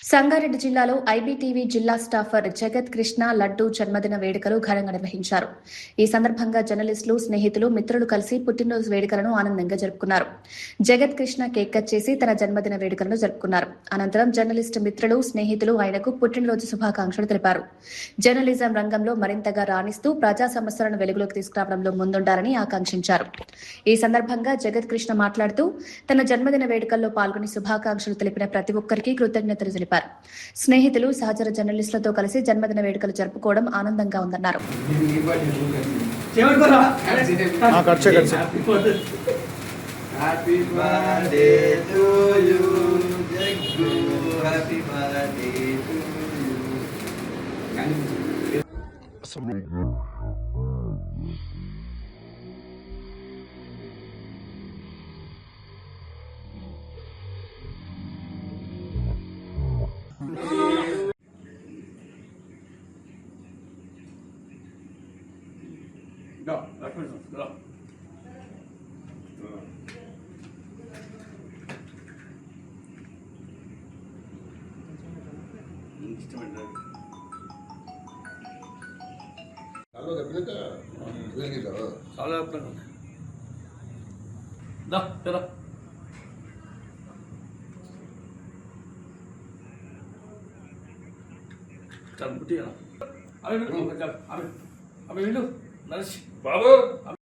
సంగారెడ్డి జిల్లాలో ఐబీటీవీ జిల్లా స్టాఫర్ జగత్ కృష్ణ లడ్డు జన్మదిన వేడుకలు ఘనంగా నిర్వహించారు. ఈ సందర్భంగా జర్నలిస్టులు, స్నేహితులు, మిత్రులు కలిసి పుట్టినరోజు వేడుకలను ఆనందంగా జరుపుకున్నారు. జగత్ కృష్ణ కేక్ కట్ చేసి తన జన్మదిన వేడుకలను జరుపుకున్నారు. అనంతరం జర్నలిస్టు మిత్రులు, స్నేహితులు ఆయనకు పుట్టినరోజు శుభాకాంక్షలు తెలిపారు. జర్నలిజం రంగంలో మరింతగా రాణిస్తూ ప్రజా సమస్యలను వెలుగులోకి తీసుకురావడంలో ముందుండాలని ఆకాంక్షించారు. ఈ సందర్భంగా జగత్ కృష్ణ మాట్లాడుతూ తన జన్మదిన వేడుకల్లో పాల్గొని శుభాకాంక్షలు తెలిపిన ప్రతి ఒక్కరికి కృతజ్ఞతలు తెలిపారు. స్నేహితులు, సహచర జర్నలిస్టులతో కలిసి జన్మదిన వేడుకలు జరుపుకోవడం ఆనందంగా ఉందన్నారు. బాబు